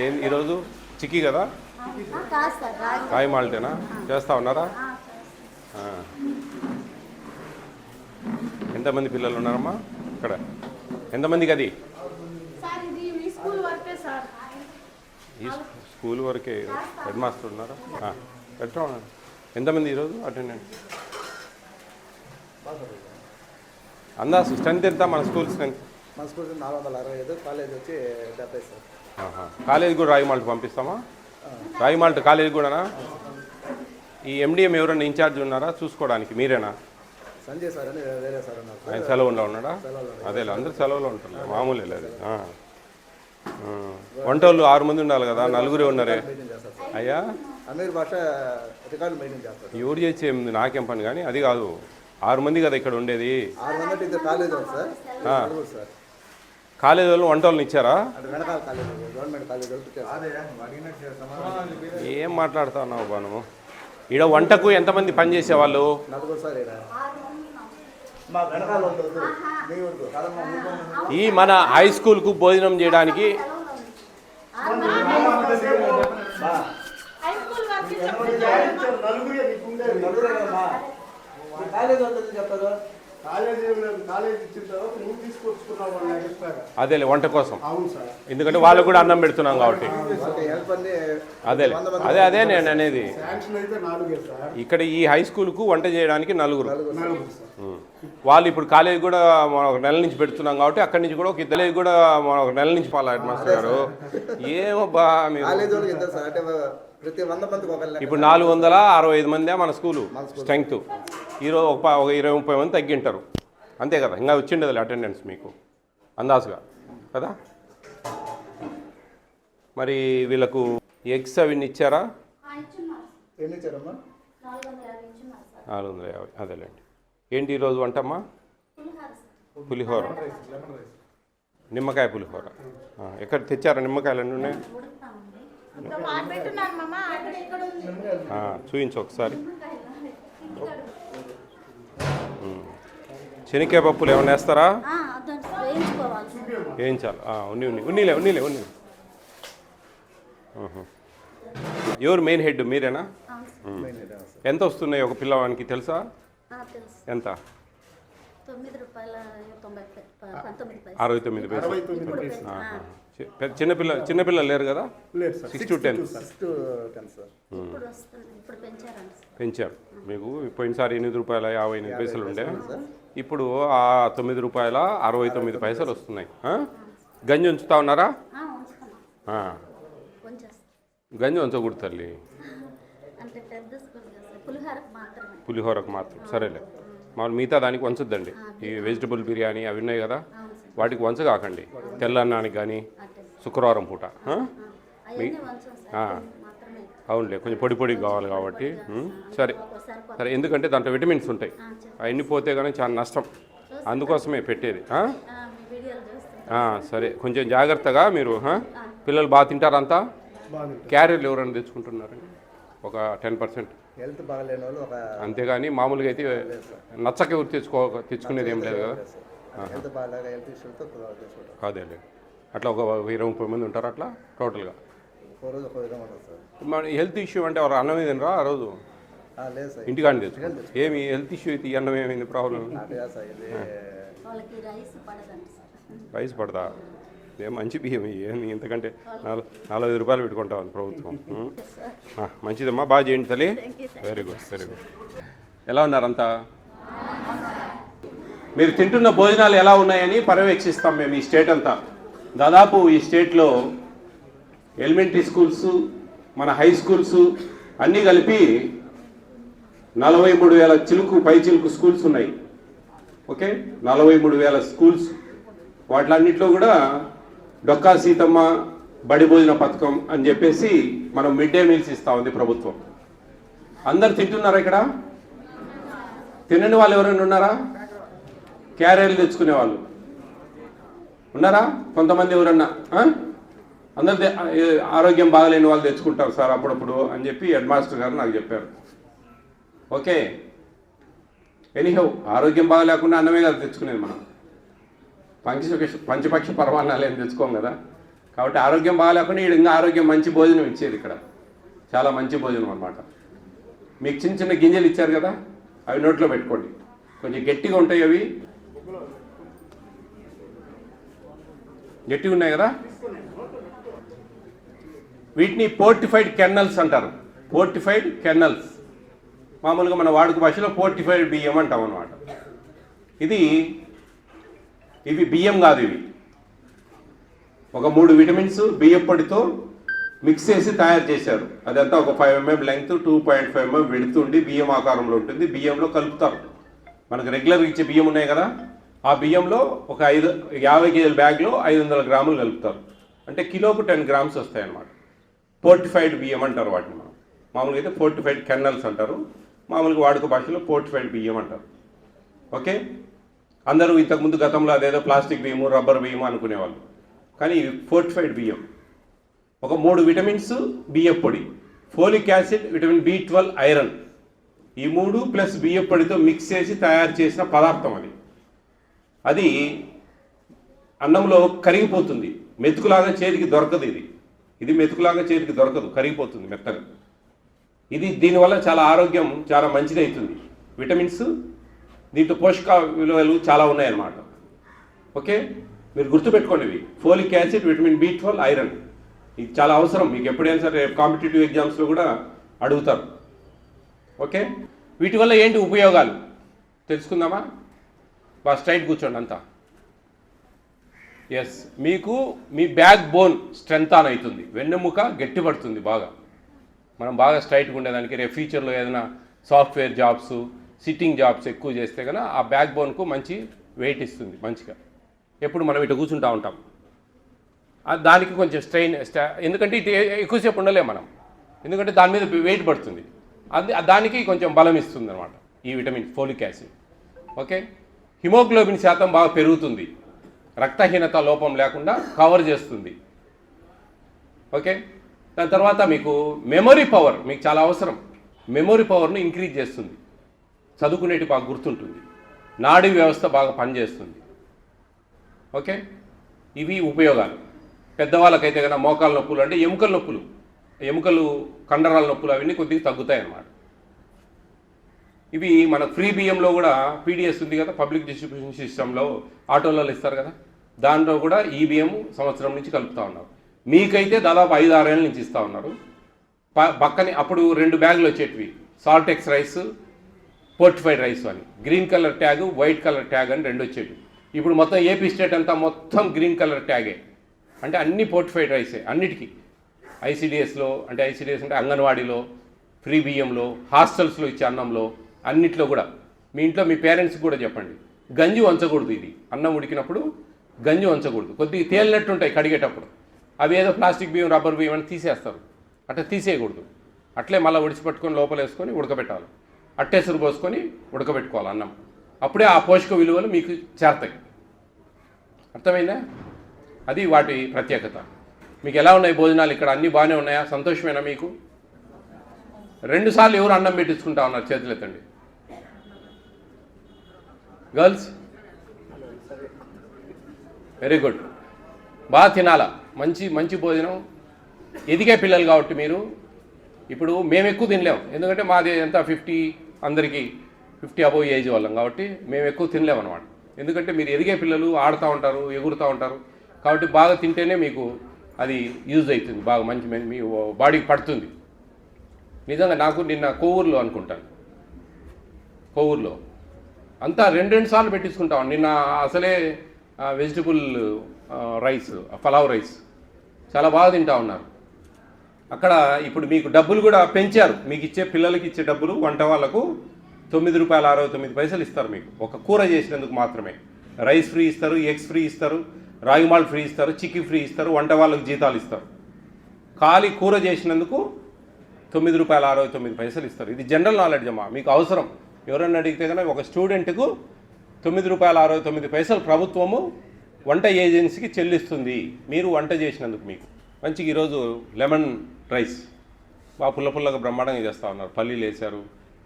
ఈరోజు చిక్కీ కదా, కాయ మాల్టేనా చేస్తా ఉన్నారా? ఎంతమంది పిల్లలు ఉన్నారమ్మా ఇక్కడ? ఎంతమందికి అది? ఈ స్కూల్ వరకే హెడ్ మాస్టర్ ఉన్నారా? ఎట్లా ఉన్నారు? ఎంతమంది ఈరోజు అటెండెంట్? అందాజు స్ట్రెంత్ ఎంత మన స్కూల్ స్ట్రెంత్? మన స్కూల్ 465, కాలేజ్ వచ్చి 70 సార్. కాలేజీ కూడా రాయి మాల్ట్ పంపిస్తామా? రాయి మాల్ట్ కాలేజీ కూడానా? ఈ ఎండిఎం ఎవరైనా ఇన్ఛార్జ్ ఉన్నారా చూసుకోవడానికి? మీరేనా? సంజయ్ సార్ అని వేరే సార్ ఉన్నారు. ఆయన సెలవులో ఉన్నాడా? అదేలే, అందరూ సెలవులో ఉంటారు, మామూలే లేదు. వంటోళ్ళు 6 మంది ఉండాలి కదా, నలుగురే ఉన్నారే అయ్యా. అమీర్ భాష రికార్డు మీటింగ్ చేస్తారు. ఎవరు చేసేది నాకేం పని, కానీ అది కాదు, 6 మంది కదా ఇక్కడ ఉండేది. 6 మంది కాలేజ్ సార్. సార్ కాలేజీ వాళ్ళు వంట వాళ్ళని ఇచ్చారా? వెనకాల కాలేజ్, గవర్నమెంట్ కాలేజ్. ఏం మాట్లాడుతున్నావు బా నువ్వు? ఈడ వంటకు ఎంతమంది పని చేసేవాళ్ళు? 4 సార్. ఈ మన హై స్కూల్కు భోజనం చేయడానికి అదేలే వంట కోసం, ఎందుకంటే వాళ్ళు కూడా అన్నం పెడుతున్నాం కాబట్టి. అదేలే, అదే నేను అనేది. ఇక్కడ ఈ హై స్కూల్కు వంట చేయడానికి 4. వాళ్ళు ఇప్పుడు కాలేజ్ కూడా మనం 1 నెల నుంచి పెడుతున్నాం కాబట్టి అక్కడి నుంచి కూడా ఒక 2 కూడా మనం 1 నెల నుంచి పాల హెడ్ మాస్టర్ గారు. ఏమబ్బా మీరు ఇప్పుడు 465 మందే మన స్కూలు స్ట్రెంగ్త్. ఈరోజు ఒక 20-30 మంది తగ్గింటారు అంతే కదా, ఇంకా వచ్చిండదు అటెండెన్స్ మీకు అందాజుగా కదా. మరి వీళ్ళకు ఎగ్స్ అవి ఇచ్చారా? 450. అదేలేండి. ఏంటి ఈరోజు వంటమ్మా? పులిహోర, నిమ్మకాయ పులిహోర. ఎక్కడ తెచ్చారా నిమ్మకాయలు? అన్నీ ఉన్నాయి, చూపించు ఒకసారి. శనక్కాయ పప్పులు ఏమైనా వేస్తారా? వేయించాలి. ఉన్నీలే. ఎవరు మెయిన్ హెడ్? మీరేనా? ఎంత వస్తున్నాయి ఒక పిల్లవానికి తెలుసా? ఎంత? 69 పైసలు. చిన్నపిల్లలు లేరు కదా? 6 to 10 పెంచారు మీకు. పోయినసారి 8 రూపాయల 58 పైసలు ఉండే, ఇప్పుడు ఆ 9 రూపాయల 69 పైసలు వస్తున్నాయి. గంజి ఉంచుతా ఉన్నారా? గంజి ఉంచకూడదు తల్లి, పులిహోరకు మాత్రం. సరేలే, మామూలు మిగతా దానికి వంచొద్దండి. ఈ వెజిటబుల్ బిర్యానీ అవి ఉన్నాయి కదా, వాటికి వంచగాకండి. తెల్లన్నానికి కానీ శుక్రవారం పూట. అవునులే, కొంచెం పొడి కావాలి కాబట్టి. సరే, ఎందుకంటే దాంట్లో విటమిన్స్ ఉంటాయి, అవన్నీ పోతే కానీ చాలా నష్టం, అందుకోసమే పెట్టేది. సరే, కొంచెం జాగ్రత్తగా మీరు. పిల్లలు బాగా తింటారంతా? క్యారియర్లు ఎవరైనా తెచ్చుకుంటున్నారండి? ఒక 10%. హెల్త్ బాగాలేని వాళ్ళు అంతేగాని మామూలుగా అయితే నచ్చక ఎవరు తెచ్చుకునేది ఏం లేదు కదా. అదేలే, అట్లా ఒక 20-30 మంది ఉంటారు అట్లా టోటల్గా. మన హెల్త్ ఇష్యూ అంటే ఎవరు అన్నం తినరా ఆ రోజు? ఇంటికాని తెచ్చు. ఏమి హెల్త్ ఇష్యూ అయితే ఈ అన్నం ఏమైంది ప్రాబ్లం? రైస్ పడదా? ఏం మంచి బియ్యం ఏమి, ఇంతకంటే 45 రూపాయలు పెట్టుకుంటాం ప్రభుత్వం. మంచిదమ్మా, బాగా చేయండి తల్లి. Very good. ఎలా ఉన్నారంతా? మీరు తింటున్న భోజనాలు ఎలా ఉన్నాయని పర్యవేక్షిస్తాం మేము ఈ స్టేట్ అంతా. దాదాపు ఈ స్టేట్లో ఎలిమెంటరీ స్కూల్స్, మన హై స్కూల్స్ అన్నీ కలిపి 43,000 పై చిలుకు స్కూల్స్ ఉన్నాయి. Okay, 43,000 schools. వాటిలన్నింటిలో కూడా డొక్కా సీతమ్మ బడి భోజన పథకం అని చెప్పేసి మనం మిడ్ డే మీల్స్ ఇస్తూ ఉంది ప్రభుత్వం. అందరు తింటున్నారా ఇక్కడ? తినని వాళ్ళు ఎవరైనా ఉన్నారా? క్యారియర్లు తెచ్చుకునే వాళ్ళు ఉన్నారా? కొంతమంది ఎవరన్నా? అందరు ఆరోగ్యం బాగలేని వాళ్ళు తెచ్చుకుంటారు సార్ అప్పుడప్పుడు అని చెప్పి హెడ్ మాస్టర్ గారు నాకు చెప్పారు. ఓకే, ఎనీహౌ ఆరోగ్యం బాగలేకుండా అన్నమే కదా తెచ్చుకునేది మనం. పంచపక్ష పరమాన్నాలు ఏం తెచ్చుకోం కదా. కాబట్టి ఆరోగ్యం బాగాలేకుండా వీడు ఇంకా ఆరోగ్యం మంచి భోజనం ఇచ్చేది ఇక్కడ, చాలా మంచి భోజనం అన్నమాట. మీకు చిన్న చిన్న గింజలు ఇచ్చారు కదా, అవి నోట్లో పెట్టుకోండి, కొంచెం గట్టిగా ఉంటాయి, అవి గట్టిగా ఉన్నాయి కదా. వీటిని పోర్టిఫైడ్ కెర్నల్స్ అంటారు, పోర్టిఫైడ్ కెర్నల్స్. మామూలుగా మన వాడుక భాషలో పోర్టిఫైడ్ బియ్యం అంటాం అన్నమాట. ఇవి బియ్యం కాదు, ఇవి ఒక 3 విటమిన్స్ బియ్యం పొడితో మిక్స్ చేసి తయారు చేశారు. అదంతా ఒక 5 mm లెంగ్త్, 2.5 mm విడ్త్ ఉండి బియ్యం ఆకారంలో ఉంటుంది. బియ్యంలో కలుపుతారు. మనకు రెగ్యులర్గా ఇచ్చే బియ్యం ఉన్నాయి కదా, ఆ బియ్యంలో ఒక 50 kg బ్యాగ్లో 500 గ్రాములు కలుపుతారు. అంటే కిలోకు 10 grams వస్తాయి అన్నమాట. పోర్టిఫైడ్ బియ్యం అంటారు వాటిని. మనం మామూలుగా అయితే పోర్టిఫైడ్ కెర్నల్స్ అంటారు, మామూలుగా వాడుక భాషలో పోర్టిఫైడ్ బియ్యం అంటారు. ఓకే, అందరూ ఇంతకుముందు గతంలో అదేదో ప్లాస్టిక్ బియ్యము, రబ్బర్ బియ్యము అనుకునేవాళ్ళు, కానీ ఇవి పోర్టిఫైడ్ బియ్యం. ఒక 3 విటమిన్స్ బియ్యం పొడి, folic acid, vitamin B12, iron, ఈ 3 ప్లస్ బియ్యం పొడితో మిక్స్ చేసి తయారు చేసిన పదార్థం అది. అది అన్నంలో కరిగిపోతుంది, మెతుకులాగా చేతికి దొరకదు. ఇది మెతుకులాగా చేతికి దొరకదు, కరిగిపోతుంది మెత్తగా. దీనివల్ల చాలా ఆరోగ్యం చాలా మంచిది అవుతుంది. విటమిన్స్, దీంట్లో పోషక విలువలు చాలా ఉన్నాయన్నమాట. ఓకే, మీరు గుర్తుపెట్టుకోండి, ఇవి folic acid, vitamin B12, iron, ఇది చాలా అవసరం మీకు. ఎప్పుడైనా సరే కాంపిటేటివ్ ఎగ్జామ్స్లో కూడా అడుగుతారు. ఓకే, వీటి వల్ల ఏంటి ఉపయోగాలు తెలుసుకుందామా? బాగా స్ట్రైట్ కూర్చోండి అంతా. ఎస్, మీకు మీ బ్యాక్ బోన్ స్ట్రెంత్ ఆన్ అవుతుంది, వెన్నెముక గట్టిపడుతుంది బాగా. మనం బాగా స్ట్రైట్గా ఉండేదానికి రేపు ఫ్యూచర్లో ఏదైనా సాఫ్ట్వేర్ జాబ్స్, సిట్టింగ్ జాబ్స్ ఎక్కువ చేస్తే కనుక ఆ బ్యాక్ బోన్కు మంచి వెయిట్ ఇస్తుంది మంచిగా. ఎప్పుడు మనం ఇటు కూర్చుంటూ ఉంటాం, దానికి కొంచెం స్ట్రెయిన్, ఎందుకంటే ఇటు ఎక్కువసేపు ఉండలేము మనం, ఎందుకంటే దాని మీద వెయిట్ పడుతుంది. దానికి కొంచెం బలం ఇస్తుంది అనమాట ఈ vitamin folic acid. Okay, haemoglobin శాతం బాగా పెరుగుతుంది, రక్తహీనత లోపం లేకుండా కవర్ చేస్తుంది. ఓకే, దాని తర్వాత మీకు మెమొరీ పవర్ మీకు చాలా అవసరం, మెమొరీ పవర్ను ఇంక్రీజ్ చేస్తుంది, చదువుకునేటి బాగా గుర్తుంటుంది, నాడీ వ్యవస్థ బాగా పనిచేస్తుంది. ఓకే, ఇవి ఉపయోగాలు. పెద్దవాళ్ళకైతే కనుక మోకాల నొప్పులు అంటే ఎముకల నొప్పులు, ఎముకలు కండరాల నొప్పులు అవన్నీ కొద్దిగా తగ్గుతాయి అన్నమాట. ఇవి మన ఫ్రీ బియ్యంలో కూడా పీడిఎస్ ఉంది కదా, పబ్లిక్ డిస్ట్రిబ్యూషన్ సిస్టంలో ఆటోలలో ఇస్తారు కదా, దాంట్లో కూడా ఈ బియ్యం సంవత్సరం నుంచి కలుపుతూ ఉన్నారు. మీకైతే దాదాపు 5-6 ఏళ్ళ నుంచి ఇస్తూ ఉన్నారు. పక్కనే అప్పుడు 2 బ్యాగులు వచ్చేటివి, సాల్టెక్స్ రైస్, పోర్టిఫైడ్ రైస్ అని, green colour tag, white colour tag అని 2 వచ్చేటివి. ఇప్పుడు మొత్తం ఏపీ స్టేట్ అంతా మొత్తం గ్రీన్ కలర్ ట్యాగే, అంటే అన్ని పోర్టిఫైడ్ రైసే అన్నిటికీ. ఐసిడిఎస్లో అంటే అంగన్వాడీలో, ఫ్రీ బియ్యంలో, హాస్టల్స్లో ఇచ్చే అన్నంలో, అన్నిట్లో కూడా. మీ ఇంట్లో మీ పేరెంట్స్కి కూడా చెప్పండి, గంజి వంచకూడదు. ఇది అన్నం ఉడికినప్పుడు గంజి వంచకూడదు, కొద్దిగా తేలినట్టు ఉంటాయి కడిగేటప్పుడు. అవి ఏదో ప్లాస్టిక్ బియ్యం, రబ్బర్ బియ్యం అని తీసేస్తారు, అట్లా తీసేయకూడదు. అట్లే మళ్ళీ ఉడిచిపెట్టుకొని లోపల వేసుకొని ఉడకబెట్టాలి, అట్టేసురు పోసుకొని ఉడకబెట్టుకోవాలి అన్నం. అప్పుడే ఆ పోషక విలువలు మీకు చేరతాయి. అర్థమైందా? అది వాటి ప్రత్యేకత. మీకు ఎలా ఉన్నాయి భోజనాలు ఇక్కడ? అన్నీ బాగానే ఉన్నాయా? సంతోషమేనా మీకు? 2 సార్లు ఎవరు అన్నం పెట్టించుకుంటా ఉన్నారు? చేతులు ఎత్తండి. Girls, very good. బాగా తినాలా, మంచి మంచి భోజనం. ఎదిగే పిల్లలు కాబట్టి మీరు ఇప్పుడు మేము ఎక్కువ తినలేము, ఎందుకంటే మాది ఎంత 50, అందరికీ 50 అబోవ్ ఏజ్ వాళ్ళం కాబట్టి మేము ఎక్కువ తినలేము అనమాట. ఎందుకంటే మీరు ఎదిగే పిల్లలు ఆడుతూ ఉంటారు, ఎగురుతూ ఉంటారు, కాబట్టి బాగా తింటేనే మీకు అది యూజ్ అవుతుంది, బాగా మంచి మీ బాడీకి పడుతుంది. నిజంగా నాకు నిన్న కొవ్వూరులో అనుకుంటాను, కొవ్వూరులో అంతా 2 సార్లు పెట్టించుకుంటాం. నిన్న అసలే వెజిటబుల్ రైస్, పలావ్ రైస్ చాలా బాగా తింటా ఉన్నారు అక్కడ. ఇప్పుడు మీకు డబ్బులు కూడా పెంచారు, మీకు ఇచ్చే పిల్లలకి ఇచ్చే డబ్బులు వంట వాళ్ళకు ₹9.69 ఇస్తారు మీకు, ఒక కూర చేసినందుకు మాత్రమే. రైస్ ఫ్రీ ఇస్తారు, ఎగ్స్ ఫ్రీ ఇస్తారు, రాగి మాల్ట్ ఫ్రీ ఇస్తారు, చిక్కీ ఫ్రీ ఇస్తారు, వంట వాళ్ళకు జీతాలు ఇస్తారు. ఖాళీ కూర చేసినందుకు ₹9.69 ఇస్తారు. ఇది జనరల్ నాలెడ్జ్ అమ్మా, మీకు అవసరం. ఎవరన్నా అడిగితే కనుక ఒక స్టూడెంట్కు ₹9.69 ప్రభుత్వము వంట ఏజెన్సీకి చెల్లిస్తుంది, మీరు వంట చేసినందుకు. మీకు మంచిగా ఈరోజు లెమన్ రైస్ బాగా పుల్లగా బ్రహ్మాండంగా చేస్తూ ఉన్నారు. పల్లీలు వేశారు,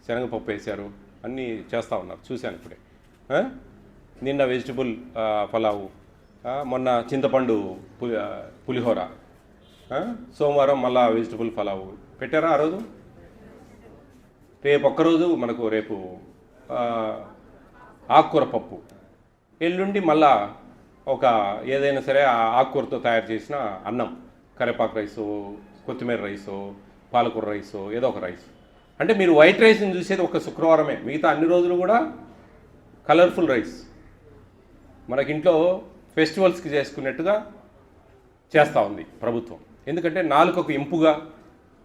శనగపప్పు వేశారు, అన్నీ చేస్తూ ఉన్నారు, చూశాను ఇప్పుడే. నిన్న వెజిటబుల్ పలావు, మొన్న చింతపండు పులిహోర, సోమవారం మళ్ళా వెజిటబుల్ పలావ్ పెట్టారా ఆ రోజు. రేపు ఒక్కరోజు మనకు రేపు ఆకుకూర పప్పు, ఎల్లుండి మళ్ళా ఒక ఏదైనా సరే ఆ ఆకుకూరతో తయారు చేసిన అన్నం, కరివేపాకు రైసు, కొత్తిమీర రైసు, పాలకూర రైసు, ఏదో ఒక రైస్. అంటే మీరు వైట్ రైస్ని చూసేది ఒక శుక్రవారమే, మిగతా అన్ని రోజులు కూడా కలర్ఫుల్ రైస్. మనకింట్లో ఫెస్టివల్స్కి చేసుకున్నట్టుగా చేస్తూ ఉంది ప్రభుత్వం. ఎందుకంటే నాలుకకు ఇంపుగా,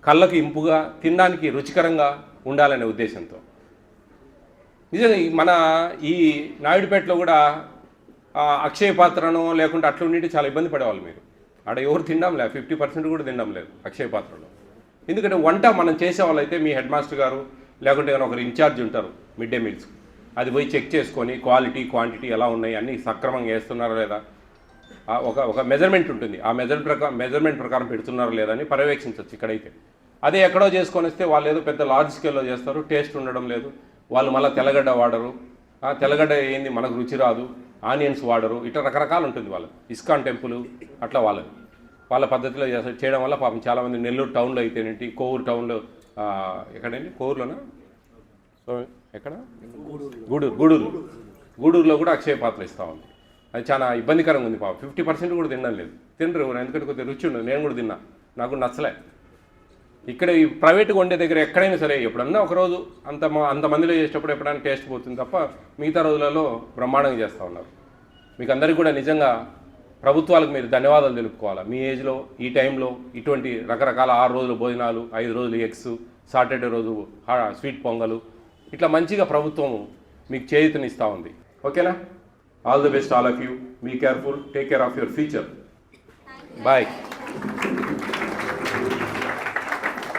కళ్ళకు ఇంపుగా, తినడానికి రుచికరంగా ఉండాలనే ఉద్దేశంతో. నిజంగా మన ఈ నాయుడుపేటలో కూడా అక్షయ పాత్రను లేకుంటే అట్లా ఉండి చాలా ఇబ్బంది పడేవాళ్ళు మీరు. ఆడ ఎవరు తినడం లేదు, 50% కూడా తినడం లేదు అక్షయ పాత్రలో. ఎందుకంటే వంట మనం చేసేవాళ్ళు అయితే మీ హెడ్ మాస్టర్ గారు లేకుంటే ఒకరు ఇన్ఛార్జ్ ఉంటారు మిడ్ డే మీల్స్, అది పోయి చెక్ చేసుకొని క్వాలిటీ క్వాంటిటీ ఎలా ఉన్నాయి, అన్నీ సక్రమంగా వేస్తున్నారా లేదా, ఒక మెజర్మెంట్ ఉంటుంది, ఆ మెజర్మెంట్ ప్రకారం పెడుతున్నారా లేదా అని పర్యవేక్షించవచ్చు ఇక్కడైతే. అదే ఎక్కడో చేసుకొని వస్తే వాళ్ళు ఏదో పెద్ద లార్జ్ స్కేల్లో చేస్తారు, టేస్ట్ ఉండడం లేదు, వాళ్ళు మళ్ళీ తెల్లగడ్డ వాడరు, తెల్లగడ్డ ఏంది మనకు రుచి రాదు, ఆనియన్స్ వాడరు, ఇట్లా రకరకాలు ఉంటుంది వాళ్ళు. ఇస్కాన్ టెంపుల్ అట్లా వాళ్ళ పద్ధతిలో చేయడం వల్ల పాపం చాలామంది నెల్లూరు టౌన్లో అయితేనేంటి, కోవూరు టౌన్లో, ఎక్కడండి కోవూరులోనా, సో ఎక్కడ గూడూరులో కూడా అక్షయ పాత్ర ఇస్తూ ఉంది. అది చాలా ఇబ్బందికరంగా ఉంది పాపం. 50% కూడా తినడం లేదు, తినరు. ఎందుకంటే కొద్దిగా రుచి ఉండదు, నేను కూడా తిన్నా, నాకు నచ్చలే. ఇక్కడ ఈ ప్రైవేట్గా వండే దగ్గర ఎక్కడైనా సరే ఎప్పుడన్నా ఒకరోజు అంతమందిలో చేసేటప్పుడు ఎప్పుడైనా టేస్ట్ పోతుంది తప్ప మిగతా రోజులలో బ్రహ్మాండంగా చేస్తూ ఉన్నారు. మీకు అందరికీ కూడా నిజంగా ప్రభుత్వాలకు మీరు ధన్యవాదాలు తెలుపుకోవాలి. మీ ఏజ్లో ఈ టైంలో ఇటువంటి రకరకాల 6 రోజులు భోజనాలు, 5 రోజులు ఎగ్స్, సాటర్డే రోజు స్వీట్ పొంగలు, ఇట్లా మంచిగా ప్రభుత్వం మీకు చేయూతనిస్తూ ఉంది. ఓకేనా? All the best all of you. Be careful, take care of your future. Bye.